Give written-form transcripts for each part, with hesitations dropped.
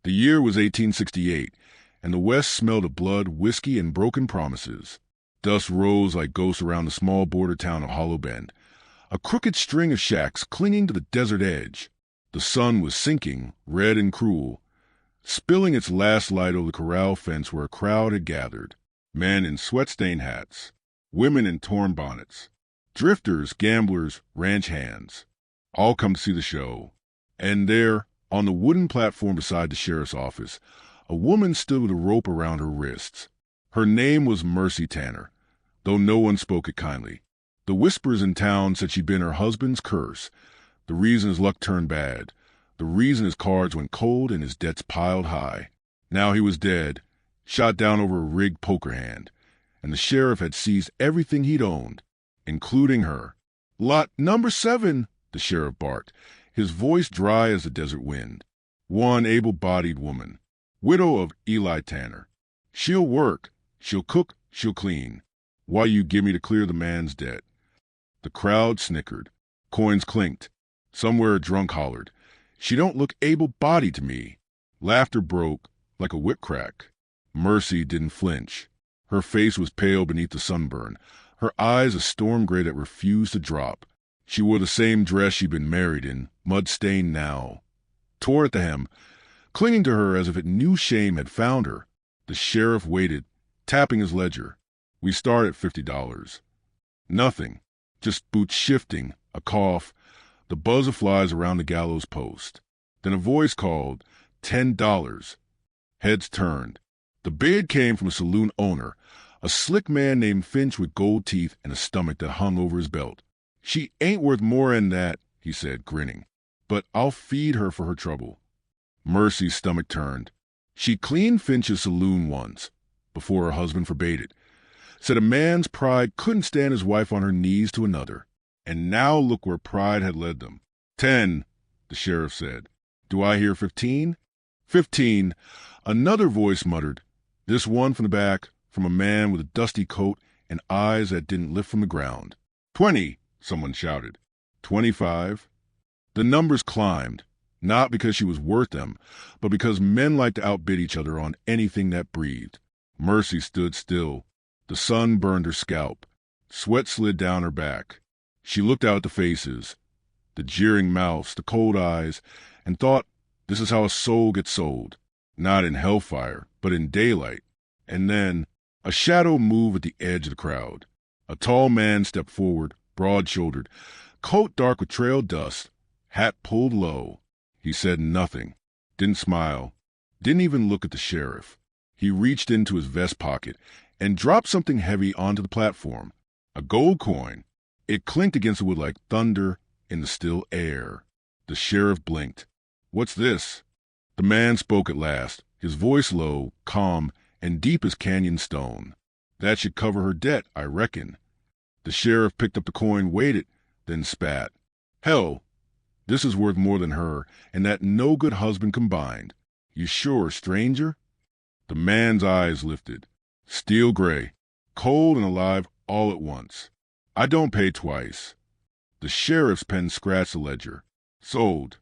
The year was 1868, and the West smelled of blood, whiskey, and broken promises. Dust rose like ghosts around the small border town of Hollow Bend, a crooked string of shacks clinging to the desert edge. The sun was sinking, red and cruel, spilling its last light over the corral fence where a crowd had gathered. Men in sweat-stained hats, women in torn bonnets, drifters, gamblers, ranch hands, all come to see the show. And there, on the wooden platform beside the sheriff's office, a woman stood with a rope around her wrists. Her name was Mercy Tanner, though no one spoke it kindly. The whispers in town said she'd been her husband's curse, the reason his luck turned bad, the reason his cards went cold and his debts piled high. Now he was dead, shot down over a rigged poker hand, and the sheriff had seized everything he'd owned, including her. "Lot number 7, the sheriff barked, his voice dry as the desert wind. "One able-bodied woman, widow of Eli Tanner. She'll work, she'll cook, she'll clean. Why you give me to clear the man's debt." The crowd snickered. Coins clinked. Somewhere a drunk hollered, "She don't look able-bodied to me." Laughter broke like a whip crack. Mercy didn't flinch. Her face was pale beneath the sunburn, her eyes a storm gray that refused to drop. She wore the same dress she'd been married in, mud-stained now, tore at the hem, clinging to her as if it knew shame had found her. The sheriff waited, tapping his ledger. "We start at $50. Nothing. Just boots shifting, a cough, the buzz of flies around the gallows post. Then a voice called, $10. Heads turned. The bid came from a saloon owner, a slick man named Finch with gold teeth and a stomach that hung over his belt. "She ain't worth more'n that," he said, grinning, "but I'll feed her for her trouble." Mercy's stomach turned. She cleaned Finch's saloon once, before her husband forbade it. Said a man's pride couldn't stand his wife on her knees to another. And now look where pride had led them. "10, the sheriff said. "Do I hear 15? 15, another voice muttered, this one from the back, from a man with a dusty coat and eyes that didn't lift from the ground. 20, someone shouted. 25. The numbers climbed, not because she was worth them, but because men like to outbid each other on anything that breathed. Mercy stood still. The sun burned her scalp. Sweat slid down her back. She looked out at the faces, the jeering mouths, the cold eyes, and thought, this is how a soul gets sold. Not in hellfire, but in daylight. And then, a shadow moved at the edge of the crowd. A tall man stepped forward, broad-shouldered, coat dark with trailed dust, hat pulled low. He said nothing, didn't smile, didn't even look at the sheriff. He reached into his vest pocket and dropped something heavy onto the platform, a gold coin. It clinked against the wood like thunder in the still air. The sheriff blinked. "What's this?" The man spoke at last, his voice low, calm, and deep as canyon stone. "That should cover her debt, I reckon." The sheriff picked up the coin, weighed it, then spat. "Hell, this is worth more than her and that no-good husband combined. You sure, stranger?" The man's eyes lifted. Steel gray, cold and alive all at once. "I don't pay twice." The sheriff's pen scratched the ledger. "Sold."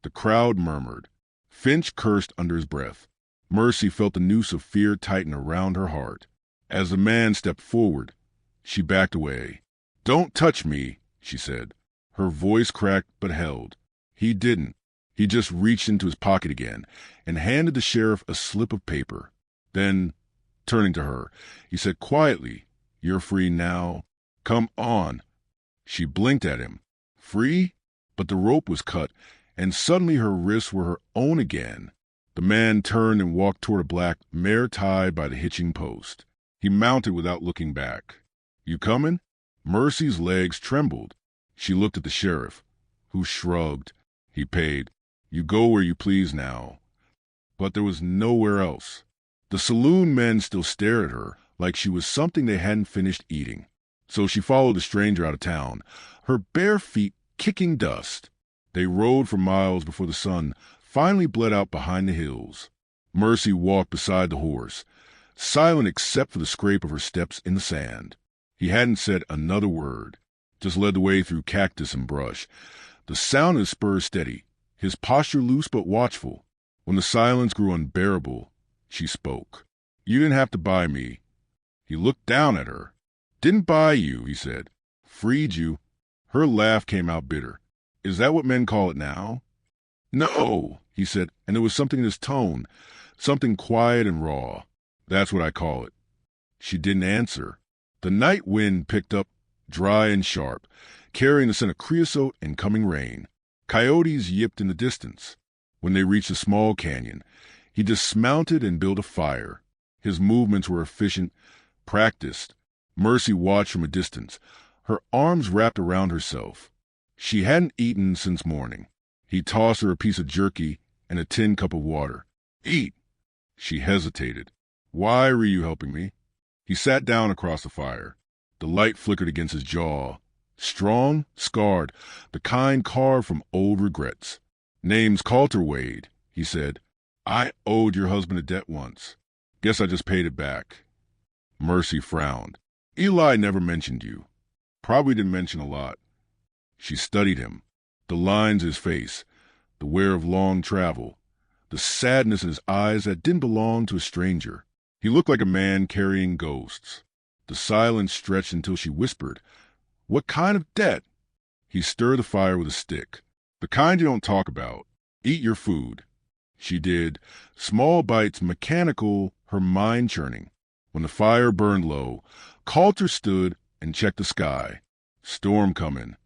The crowd murmured. Finch cursed under his breath. Mercy felt the noose of fear tighten around her heart. As the man stepped forward, she backed away. "Don't touch me," she said. Her voice cracked but held. He didn't. He just reached into his pocket again and handed the sheriff a slip of paper. Then, turning to her, he said quietly, "You're free now. Come on." She blinked at him. Free? But the rope was cut, and suddenly her wrists were her own again. The man turned and walked toward a black mare tied by the hitching post. He mounted without looking back. "You coming?" Mercy's legs trembled. She looked at the sheriff, who shrugged. He paid. "You go where you please now." But there was nowhere else. The saloon men still stared at her like she was something they hadn't finished eating. So she followed the stranger out of town, her bare feet kicking dust. They rode for miles before the sun finally bled out behind the hills. Mercy walked beside the horse, silent except for the scrape of her steps in the sand. He hadn't said another word, just led the way through cactus and brush, the sound of his spurs steady, his posture loose but watchful. When the silence grew unbearable, she spoke. You didn't have to buy me. He looked down at her. Didn't buy you, he said. Freed you. Her laugh came out bitter. Is that what men call it now? No, he said, and there was something in his tone, something quiet and raw. That's what I call it. She didn't answer. The night wind picked up, dry and sharp, carrying the scent of creosote and coming rain. Coyotes yipped in the distance. When they reached a small canyon, he dismounted and built a fire. His movements were efficient, practiced. Mercy watched from a distance, her arms wrapped around herself. She hadn't eaten since morning. He tossed her a piece of jerky and a tin cup of water. Eat! She hesitated. Why were you helping me? He sat down across the fire. The light flickered against his jaw. Strong, scarred, the kind carved from old regrets. Name's Wade, he said. I owed your husband a debt once. Guess I just paid it back. Mercy frowned. Eli never mentioned you. Probably didn't mention a lot. She studied him. The lines in his face, the wear of long travel, the sadness in his eyes that didn't belong to a stranger. He looked like a man carrying ghosts. The silence stretched until she whispered, What kind of debt? He stirred the fire with a stick. The kind you don't talk about. Eat your food. She did, small bites, mechanical, her mind churning. When the fire burned low, Coulter stood and checked the sky. Storm coming.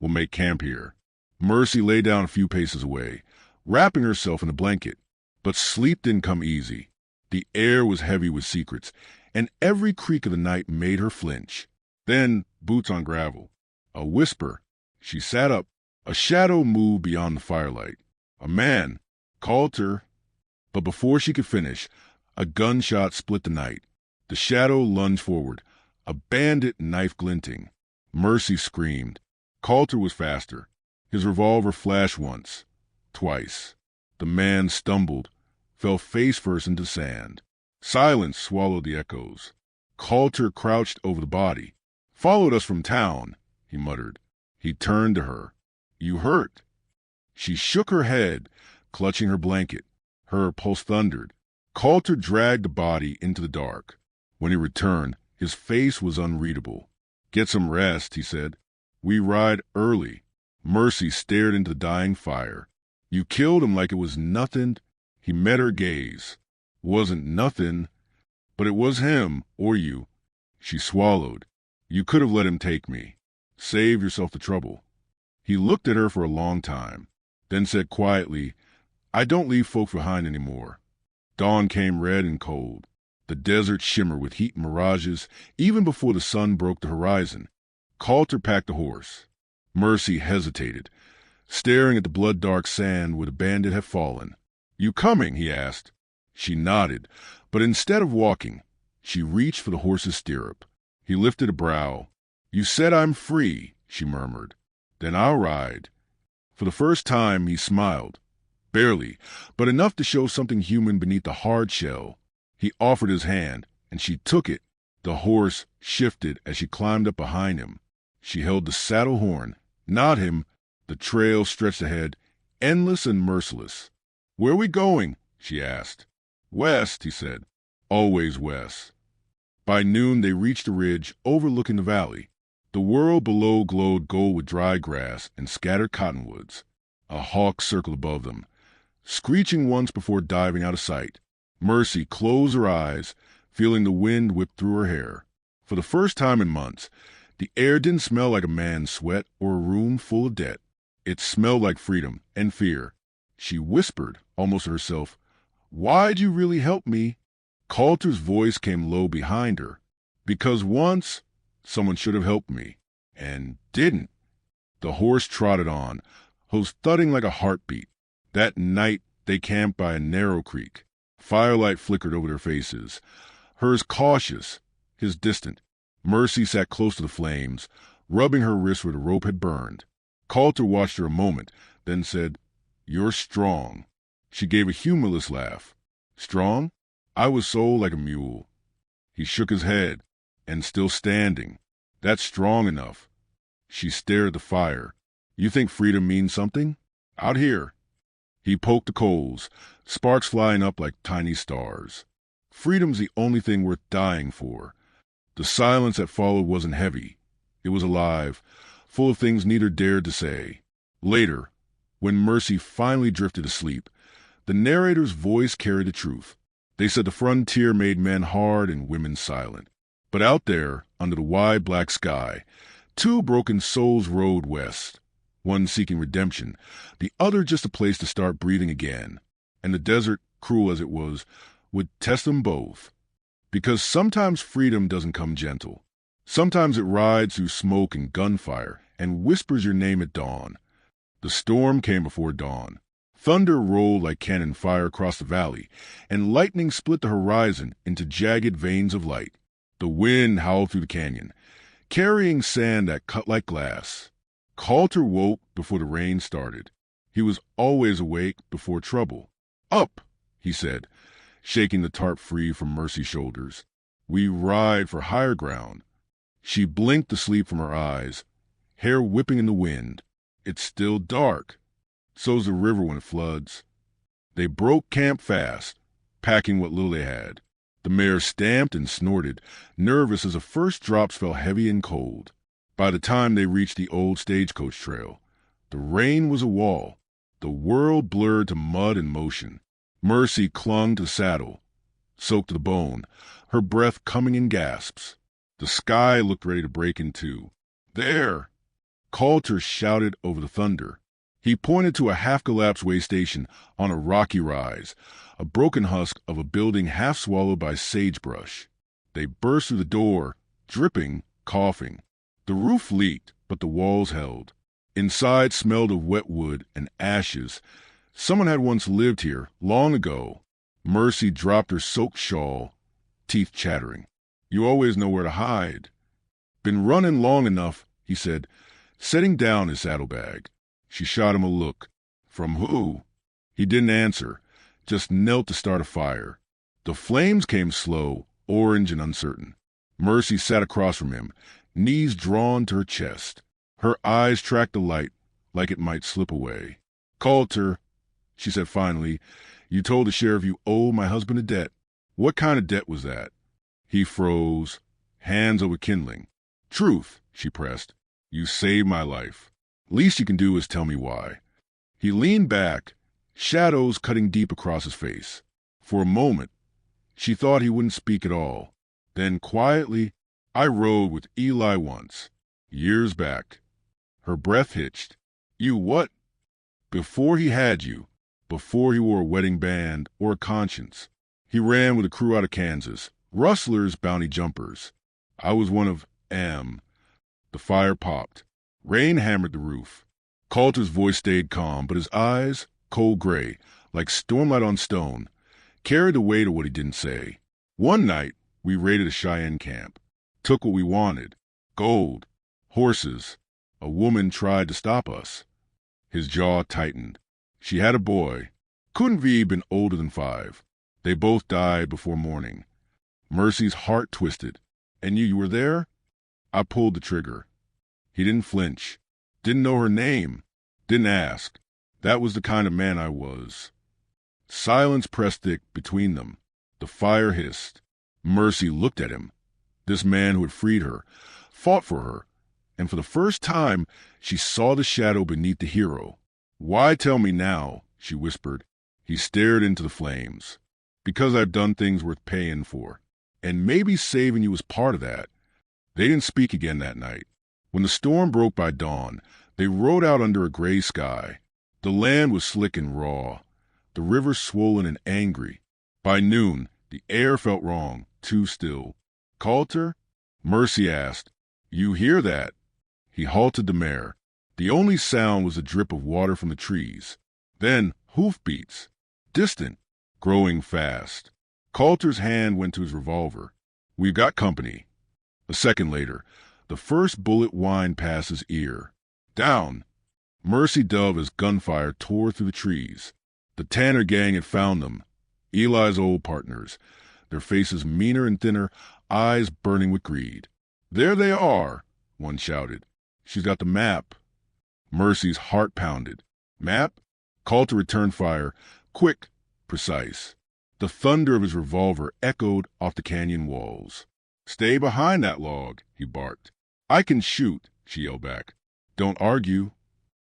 We'll make camp here. Mercy lay down a few paces away, wrapping herself in a blanket. But sleep didn't come easy. The air was heavy with secrets, and every creak of the night made her flinch. Then, boots on gravel. A whisper. She sat up. A shadow moved beyond the firelight. A man. Coulter. But before she could finish, a gunshot split the night. The shadow lunged forward, a bandit knife glinting. Mercy screamed. Coulter was faster. His revolver flashed once, twice. The man stumbled, fell face first into sand. Silence swallowed the echoes. Coulter crouched over the body. Followed us from town, he muttered. He turned to her. You hurt. She shook her head, clutching her blanket. Her pulse thundered. Coulter dragged the body into the dark. When he returned, his face was unreadable. Get some rest, he said. We ride early. Mercy stared into the dying fire. You killed him like it was nothing. He met her gaze. Wasn't nothing, but it was him, or you. She swallowed. You could have let him take me. Save yourself the trouble. He looked at her for a long time, then said quietly, I don't leave folks behind anymore. Dawn came red and cold. The desert shimmered with heat and mirages even before the sun broke the horizon. Coulter packed a horse. Mercy hesitated, staring at the blood-dark sand where the bandit had fallen. You coming? He asked. She nodded, but instead of walking, she reached for the horse's stirrup. He lifted a brow. You said I'm free, she murmured. Then I'll ride. For the first time, he smiled. Barely, but enough to show something human beneath the hard shell. He offered his hand, and she took it. The horse shifted as she climbed up behind him. She held the saddle horn, not him. The trail stretched ahead, endless and merciless. Where are we going? She asked. West, he said. Always west. By noon they reached a ridge overlooking the valley. The world below glowed gold with dry grass and scattered cottonwoods. A hawk circled above them, screeching once before diving out of sight. Mercy closed her eyes, feeling the wind whip through her hair. For the first time in months, the air didn't smell like a man's sweat or a room full of debt. It smelled like freedom and fear. She whispered, almost to herself, Why'd you really help me? Coulter's voice came low behind her. Because once, someone should have helped me, and didn't. The horse trotted on, hooves thudding like a heartbeat. That night they camped by a narrow creek. Firelight flickered over their faces, hers cautious, his distant. Mercy sat close to the flames, rubbing her wrist where the rope had burned. Coulter watched her a moment, then said, You're strong. She gave a humorless laugh. Strong? I was sold like a mule. He shook his head, and still standing. That's strong enough. She stared at the fire. You think freedom means something? Out here. He poked the coals, sparks flying up like tiny stars. Freedom's the only thing worth dying for. The silence that followed wasn't heavy. It was alive, full of things neither dared to say. Later, when Mercy finally drifted asleep, the narrator's voice carried the truth. They said the frontier made men hard and women silent. But out there, under the wide black sky, two broken souls rode west, one seeking redemption, the other just a place to start breathing again. And the desert, cruel as it was, would test them both. Because sometimes freedom doesn't come gentle. Sometimes it rides through smoke and gunfire and whispers your name at dawn. The storm came before dawn. Thunder rolled like cannon fire across the valley, and lightning split the horizon into jagged veins of light. The wind howled through the canyon, carrying sand that cut like glass. Coulter woke before the rain started. He was always awake before trouble. "Up," he said, shaking the tarp free from Mercy's shoulders. "We ride for higher ground." She blinked the sleep from her eyes, hair whipping in the wind. "It's still dark. So's the river when it floods." They broke camp fast, packing what little they had. The mare stamped and snorted, nervous as the first drops fell heavy and cold. By the time they reached the old stagecoach trail, the rain was a wall. The world blurred to mud and motion. Mercy clung to the saddle, soaked to the bone, her breath coming in gasps. The sky looked ready to break in two. "There!" Coulter shouted over the thunder. He pointed to a half-collapsed way station on a rocky rise, a broken husk of a building half swallowed by sagebrush. They burst through the door, dripping, coughing. The roof leaked, but the walls held. Inside smelled of wet wood and ashes. Someone had once lived here, long ago. Mercy dropped her soaked shawl, teeth chattering. "You always know where to hide." "Been running long enough," he said, setting down his saddlebag. She shot him a look. "From who?" He didn't answer, just knelt to start a fire. The flames came slow, orange and uncertain. Mercy sat across from him, knees drawn to her chest. Her eyes tracked the light like it might slip away. "Coulter," she said finally, "you told the sheriff you owe my husband a debt. What kind of debt was that?" He froze, hands over kindling. "Truth," she pressed. "You saved my life. Least you can do is tell me why." He leaned back, shadows cutting deep across his face. For a moment, she thought he wouldn't speak at all. Then quietly, "I rode with Eli once, years back." Her breath hitched. "You what?" "Before he had you, before he wore a wedding band or a conscience. He ran with a crew out of Kansas, rustlers, bounty jumpers. I was one of 'em." The fire popped. Rain hammered the roof. Coulter's voice stayed calm, but his eyes, cold gray, like stormlight on stone, carried the weight of what he didn't say. "One night, we raided a Cheyenne camp. Took what we wanted. Gold. Horses. A woman tried to stop us." His jaw tightened. "She had a boy. Couldn't have been older than 5. They both died before morning." Mercy's heart twisted. "And you were there?" I pulled the trigger. He didn't flinch. Didn't know her name. Didn't ask. That was the kind of man I was. Silence pressed thick between them. The fire hissed. Mercy looked at him. This man who had freed her, fought for her, and for the first time she saw the shadow beneath the hero. "Why tell me now?" she whispered. He stared into the flames. "Because I've done things worth paying for. And maybe saving you was part of that." They didn't speak again that night. When the storm broke by dawn, they rode out under a gray sky. The land was slick and raw, the river swollen and angry. By noon, the air felt wrong, too still. "Coulter?" Mercy asked. "You hear that?" He halted the mare. The only sound was the drip of water from the trees. Then hoofbeats, distant, growing fast. Coulter's hand went to his revolver. "We've got company." A second later, the first bullet whined past his ear. "Down!" Mercy dove as gunfire tore through the trees. The Tanner gang had found them, Eli's old partners, their faces meaner and thinner, eyes burning with greed. "There they are," one shouted. "She's got the map." Mercy's heart pounded. "Map?" Coulter returned fire, quick, precise. The thunder of his revolver echoed off the canyon walls. "Stay behind that log," he barked. "I can shoot," she yelled back. "Don't argue."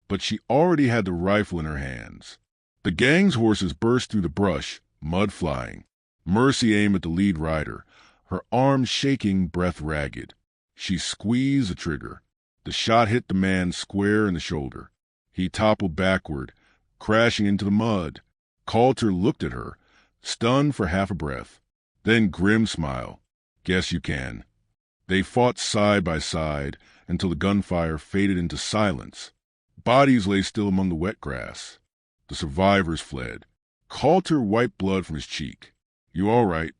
But she already had the rifle in her hands. The gang's horses burst through the brush, mud flying. Mercy aimed at the lead rider, her arms shaking, breath ragged. She squeezed the trigger. The shot hit the man square in the shoulder. He toppled backward, crashing into the mud. Coulter looked at her, stunned for half a breath. Then grim smile. "Guess you can." They fought side by side until the gunfire faded into silence. Bodies lay still among the wet grass. The survivors fled. Coulter wiped blood from his cheek. "You all right?"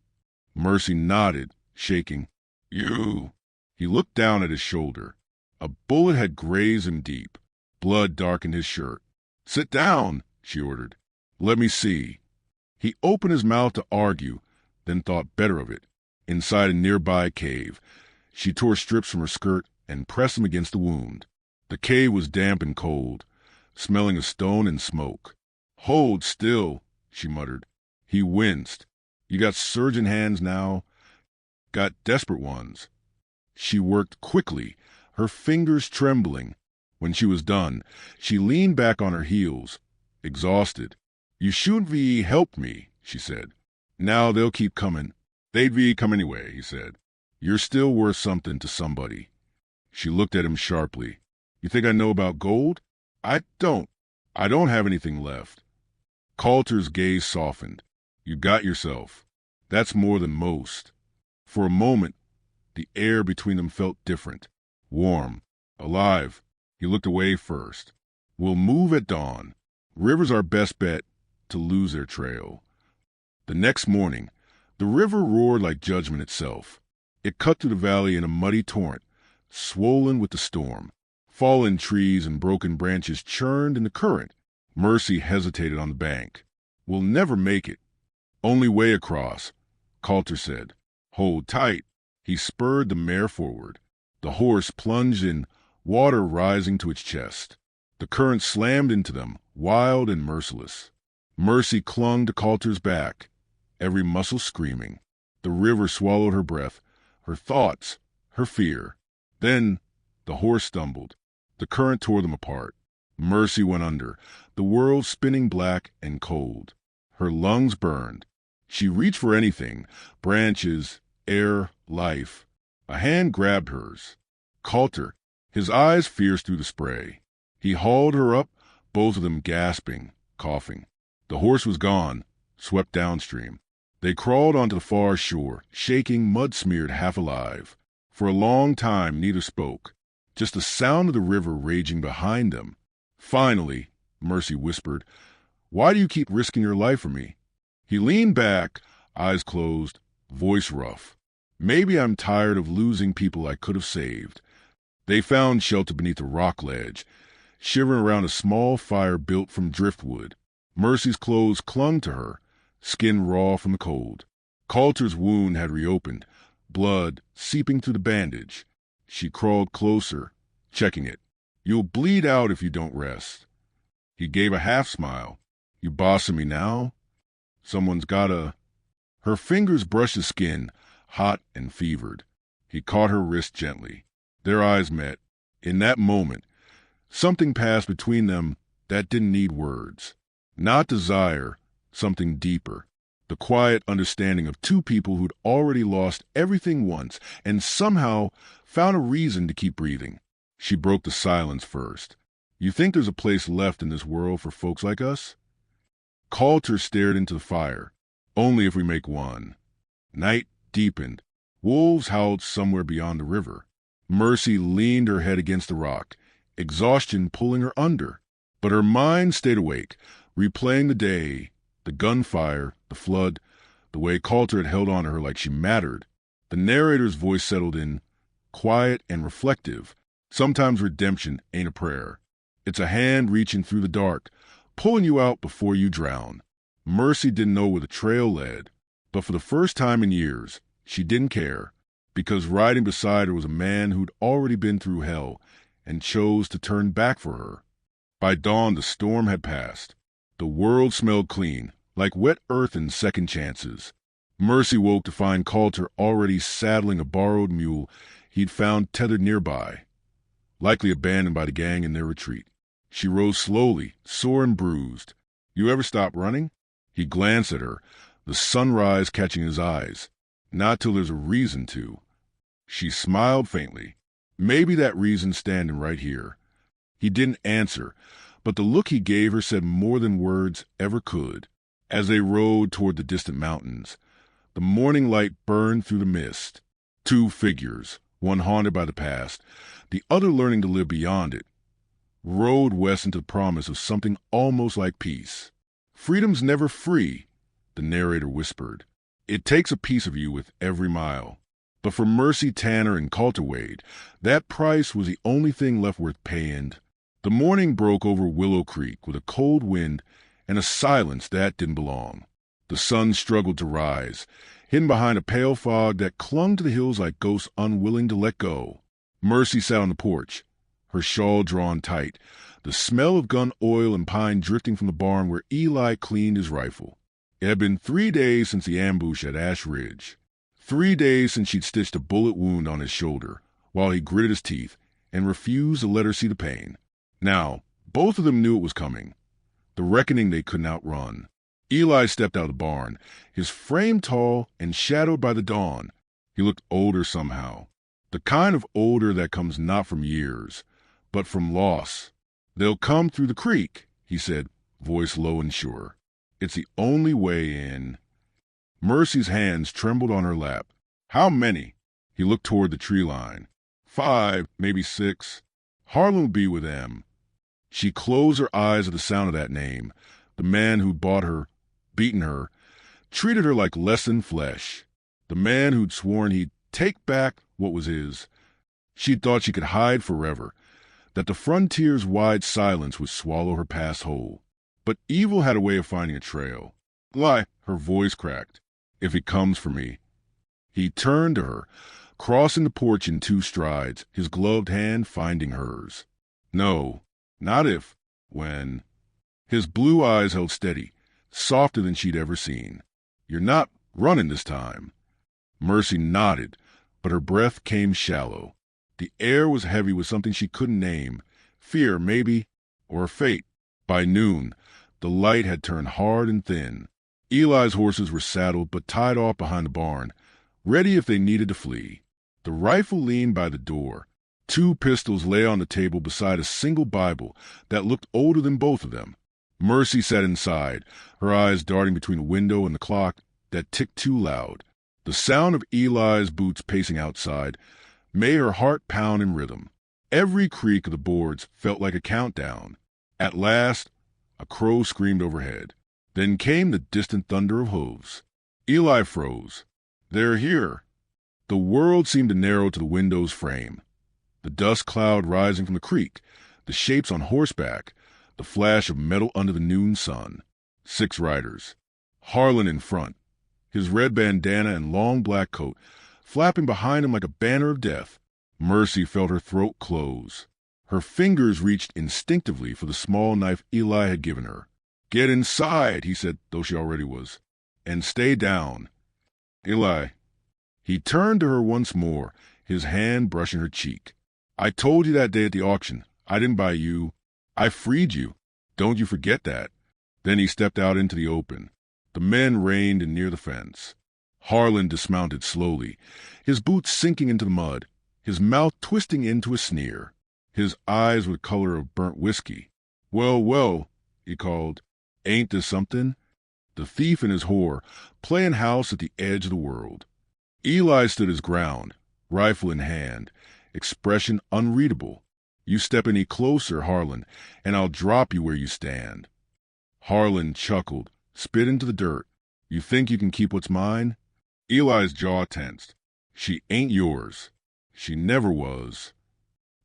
Mercy nodded, shaking. "You." He looked down at his shoulder. A bullet had grazed him deep. Blood darkened his shirt. "Sit down," she ordered. "Let me see." He opened his mouth to argue, then thought better of it. Inside a nearby cave, she tore strips from her skirt and pressed them against the wound. The cave was damp and cold, smelling of stone and smoke. "Hold still," she muttered. He winced. "You got surgeon hands now?" "Got desperate ones." She worked quickly, her fingers trembling. When she was done, she leaned back on her heels, exhausted. "You shouldn't be helped me," she said. "Now they'll keep coming." "They'd be come anyway," he said. "You're still worth something to somebody." She looked at him sharply. "You think I know about gold?" "I don't. I don't have anything left." Coulter's gaze softened. "You got yourself. That's more than most." For a moment, the air between them felt different. Warm. Alive. He looked away first. "We'll move at dawn. River's our best bet to lose their trail." The next morning, the river roared like judgment itself. It cut through the valley in a muddy torrent, swollen with the storm. Fallen trees and broken branches churned in the current. Mercy hesitated on the bank. "We'll never make it." "Only way across," Coulter said. "Hold tight." He spurred the mare forward. The horse plunged in, water rising to its chest. The current slammed into them, wild and merciless. Mercy clung to Coulter's back, every muscle screaming. The river swallowed her breath, her thoughts, her fear. Then the horse stumbled. The current tore them apart. Mercy went under, the world spinning black and cold. Her lungs burned. She reached for anything, branches, air, life. A hand grabbed hers. Coulter, his eyes fierce through the spray. He hauled her up, both of them gasping, coughing. The horse was gone, swept downstream. They crawled onto the far shore, shaking, mud-smeared, half alive. For a long time neither spoke, just the sound of the river raging behind them. Finally, Mercy whispered, "Why do you keep risking your life for me?" He leaned back, eyes closed, voice rough. "Maybe I'm tired of losing people I could have saved." They found shelter beneath a rock ledge, shivering around a small fire built from driftwood. Mercy's clothes clung to her, skin raw from the cold. Coulter's wound had reopened, blood seeping through the bandage. She crawled closer, checking it. "You'll bleed out if you don't rest." He gave a half smile. "You bossing me now?" "Someone's gotta—" Her fingers brushed the skin, hot and fevered. He caught her wrist gently. Their eyes met. In that moment, something passed between them that didn't need words. Not desire, something deeper. The quiet understanding of two people who'd already lost everything once and somehow found a reason to keep breathing. She broke the silence first. "You think there's a place left in this world for folks like us?" Coulter stared into the fire. "Only if we make one." Night deepened. Wolves howled somewhere beyond the river. Mercy leaned her head against the rock, exhaustion pulling her under. But her mind stayed awake, replaying the day, the gunfire, the flood, the way Coulter had held on to her like she mattered. The narrator's voice settled in, quiet and reflective. "Sometimes redemption ain't a prayer. It's a hand reaching through the dark, pulling you out before you drown." Mercy didn't know where the trail led, but for the first time in years, she didn't care, because riding beside her was a man who'd already been through hell and chose to turn back for her. By dawn, the storm had passed. The world smelled clean, like wet earth and second chances. Mercy woke to find Coulter already saddling a borrowed mule he'd found tethered nearby, likely abandoned by the gang in their retreat. She rose slowly, sore and bruised. "You ever stop running?" He glanced at her, the sunrise catching his eyes. "Not till there's a reason to." She smiled faintly. "Maybe that reason's standing right here." He didn't answer, but the look he gave her said more than words ever could. As they rode toward the distant mountains, the morning light burned through the mist. Two figures, one haunted by the past, the other learning to live beyond it, rode west into the promise of something almost like peace. "Freedom's never free," the narrator whispered. "It takes a piece of you with every mile." But for Mercy, Tanner, and Coulter, that price was the only thing left worth paying. The morning broke over Willow Creek with a cold wind and a silence that didn't belong. The sun struggled to rise, hidden behind a pale fog that clung to the hills like ghosts unwilling to let go. Mercy sat on the porch, her shawl drawn tight, the smell of gun oil and pine drifting from the barn where Eli cleaned his rifle. It had been 3 days since the ambush at Ash Ridge. 3 days since she'd stitched a bullet wound on his shoulder, while he gritted his teeth and refused to let her see the pain. Now, both of them knew it was coming, the reckoning they couldn't outrun. Eli stepped out of the barn, his frame tall and shadowed by the dawn. He looked older somehow, the kind of older that comes not from years, but from loss. "They'll come through the creek," he said, voice low and sure. "It's the only way in." Mercy's hands trembled on her lap. "How many?" He looked toward the tree line. 5, maybe 6. Harlan would be with them. She closed her eyes at the sound of that name. The man who'd bought her, beaten her, treated her like less than flesh. The man who'd sworn he'd take back what was his. She'd thought she could hide forever, that the frontier's wide silence would swallow her past whole. But evil had a way of finding a trail. "Lie," her voice cracked. "If he comes for me." He turned to her, crossing the porch in 2 strides, his gloved hand finding hers. "No, not if, when." His blue eyes held steady, softer than she'd ever seen. "You're not running this time." Mercy nodded, but her breath came shallow. The air was heavy with something she couldn't name. Fear, maybe, or fate. By noon, the light had turned hard and thin. Eli's horses were saddled but tied off behind the barn, ready if they needed to flee. The rifle leaned by the door. 2 pistols lay on the table beside a single Bible that looked older than both of them. Mercy sat inside, her eyes darting between the window and the clock that ticked too loud. The sound of Eli's boots pacing outside made her heart pound in rhythm. Every creak of the boards felt like a countdown. At last, a crow screamed overhead. Then came the distant thunder of hooves. Eli froze. "They're here." The world seemed to narrow to the window's frame. The dust cloud rising from the creek, the shapes on horseback, the flash of metal under the noon sun. 6 riders. Harlan in front, his red bandana and long black coat flapping behind him like a banner of death. Mercy felt her throat close. Her fingers reached instinctively for the small knife Eli had given her. "Get inside," he said, though she already was. "And stay down." "Eli." He turned to her once more, his hand brushing her cheek. "I told you that day at the auction, I didn't buy you. I freed you. Don't you forget that." Then he stepped out into the open. The men reined in near the fence. Harlan dismounted slowly, his boots sinking into the mud, his mouth twisting into a sneer. His eyes were the color of burnt whiskey. "Well, well," he called. "Ain't this something?" The thief and his whore, playing house at the edge of the world. Eli stood his ground, rifle in hand, expression unreadable. "You step any closer, Harlan, and I'll drop you where you stand." Harlan chuckled, spit into the dirt. "You think you can keep what's mine?" Eli's jaw tensed. "She ain't yours. She never was."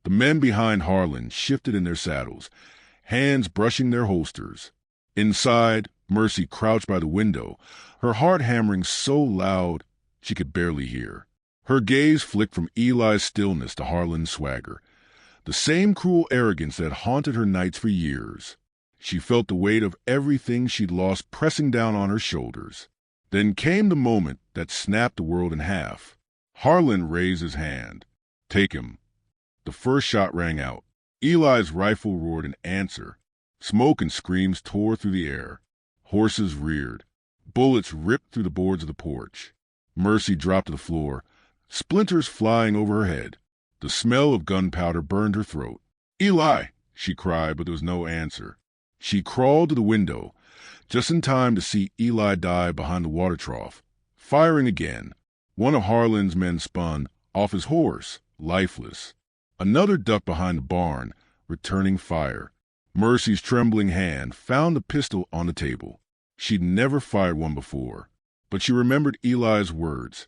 The men behind Harlan shifted in their saddles, hands brushing their holsters. Inside, Mercy crouched by the window, her heart hammering so loud she could barely hear. Her gaze flicked from Eli's stillness to Harlan's swagger, the same cruel arrogance that haunted her nights for years. She felt the weight of everything she'd lost pressing down on her shoulders. Then came the moment that snapped the world in half. Harlan raised his hand. "Take him." The first shot rang out. Eli's rifle roared in answer. Smoke and screams tore through the air. Horses reared. Bullets ripped through the boards of the porch. Mercy dropped to the floor, splinters flying over her head. The smell of gunpowder burned her throat. "Eli!" she cried, but there was no answer. She crawled to the window, just in time to see Eli die behind the water trough. Firing again, one of Harlan's men spun off his horse, lifeless. Another ducked behind the barn, returning fire. Mercy's trembling hand found the pistol on the table. She'd never fired one before, but she remembered Eli's words.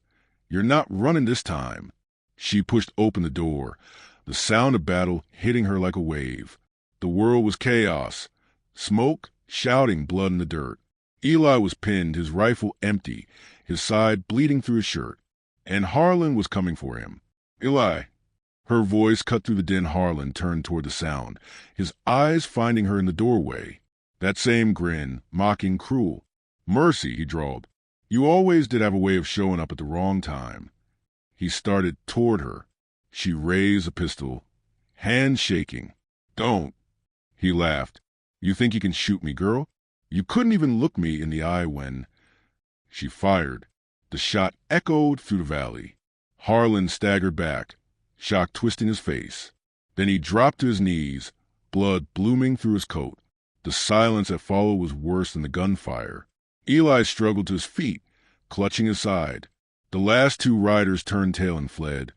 "You're not running this time." She pushed open the door, the sound of battle hitting her like a wave. The world was chaos. Smoke, shouting, blood in the dirt. Eli was pinned, his rifle empty, his side bleeding through his shirt. And Harlan was coming for him. "Eli!" Her voice cut through the din. Harlan turned toward the sound, his eyes finding her in the doorway. That same grin, mocking, cruel. "Mercy," he drawled. "You always did have a way of showing up at the wrong time." He started toward her. She raised a pistol, hand shaking. "Don't." He laughed. "You think you can shoot me, girl? You couldn't even look me in the eye when—" She fired. The shot echoed through the valley. Harlan staggered back, shock twisting his face. Then he dropped to his knees, blood blooming through his coat. The silence that followed was worse than the gunfire. Eli struggled to his feet, clutching his side. The last two riders turned tail and fled,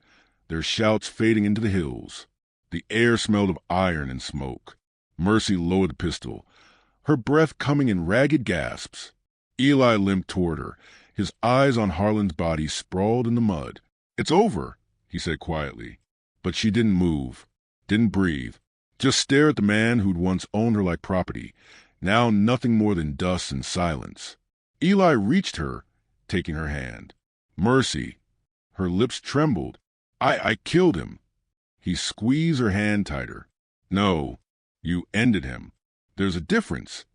their shouts fading into the hills. The air smelled of iron and smoke. Mercy lowered the pistol, her breath coming in ragged gasps. Eli limped toward her, his eyes on Harlan's body sprawled in the mud. "It's over," he said quietly. But she didn't move, didn't breathe, just stare at the man who'd once owned her like property, now nothing more than dust and silence. Eli reached her, taking her hand. "Mercy." Her lips trembled. I killed him." He squeezed her hand tighter. "No. You ended him. There's a difference."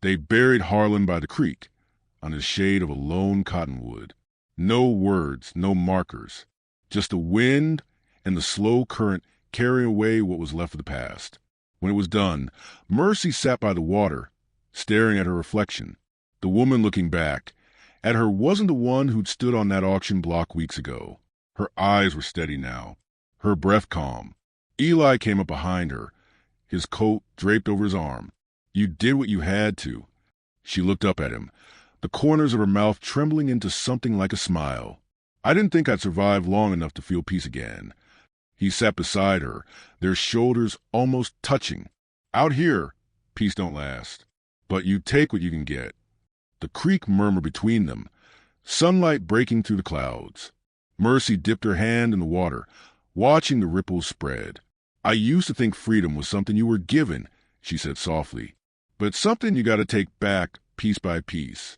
They buried Harlan by the creek, under the shade of a lone cottonwood. No words, no markers, just the wind and the slow current carrying away what was left of the past. When it was done, Mercy sat by the water, staring at her reflection. The woman looking back at her wasn't the one who'd stood on that auction block weeks ago. Her eyes were steady now, her breath calm. Eli came up behind her, his coat draped over his arm. "You did what you had to." She looked up at him, the corners of her mouth trembling into something like a smile. "I didn't think I'd survive long enough to feel peace again." He sat beside her, their shoulders almost touching. "Out here, peace don't last. But you take what you can get." The creek murmured between them, sunlight breaking through the clouds. Mercy dipped her hand in the water, watching the ripples spread. "I used to think freedom was something you were given," she said softly. "But it's something you got to take back piece by piece."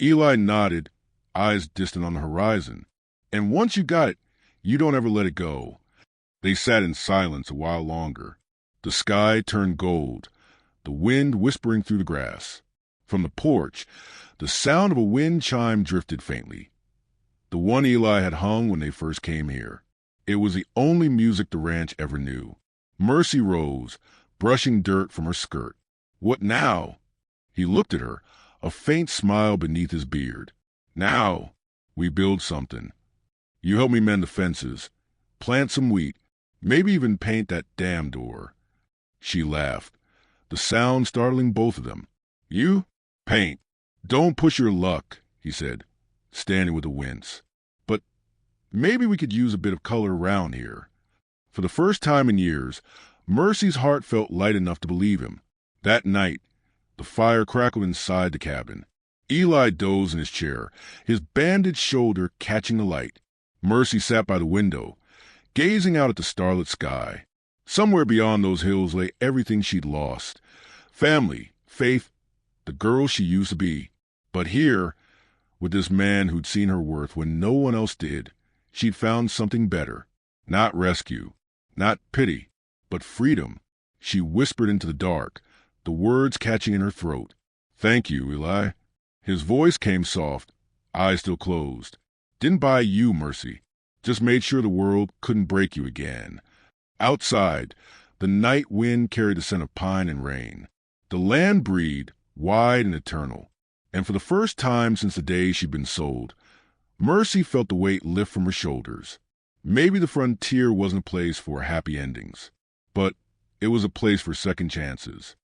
Eli nodded, eyes distant on the horizon. "And once you got it, you don't ever let it go." They sat in silence a while longer. The sky turned gold, the wind whispering through the grass. From the porch, the sound of a wind chime drifted faintly. The one Eli had hung when they first came here. It was the only music the ranch ever knew. Mercy rose, brushing dirt from her skirt. "What now?" He looked at her, a faint smile beneath his beard. "Now, we build something. You help me mend the fences, plant some wheat, maybe even paint that damn door." She laughed, the sound startling both of them. "You? Paint. Don't push your luck," he said, standing with a wince. "But maybe we could use a bit of color around here." For the first time in years, Mercy's heart felt light enough to believe him. That night, the fire crackled inside the cabin. Eli dozed in his chair, his bandaged shoulder catching the light. Mercy sat by the window, gazing out at the starlit sky. Somewhere beyond those hills lay everything she'd lost. Family, faith, the girl she used to be. But here, with this man who'd seen her worth when no one else did, she'd found something better. Not rescue, not pity, but freedom. She whispered into the dark, the words catching in her throat. "Thank you, Eli." His voice came soft, eyes still closed. "Didn't buy you mercy. Just made sure the world couldn't break you again." Outside, the night wind carried the scent of pine and rain. The land breathed, wide and eternal. And for the first time since the day she'd been sold, Mercy felt the weight lift from her shoulders. Maybe the frontier wasn't a place for happy endings, but it was a place for second chances.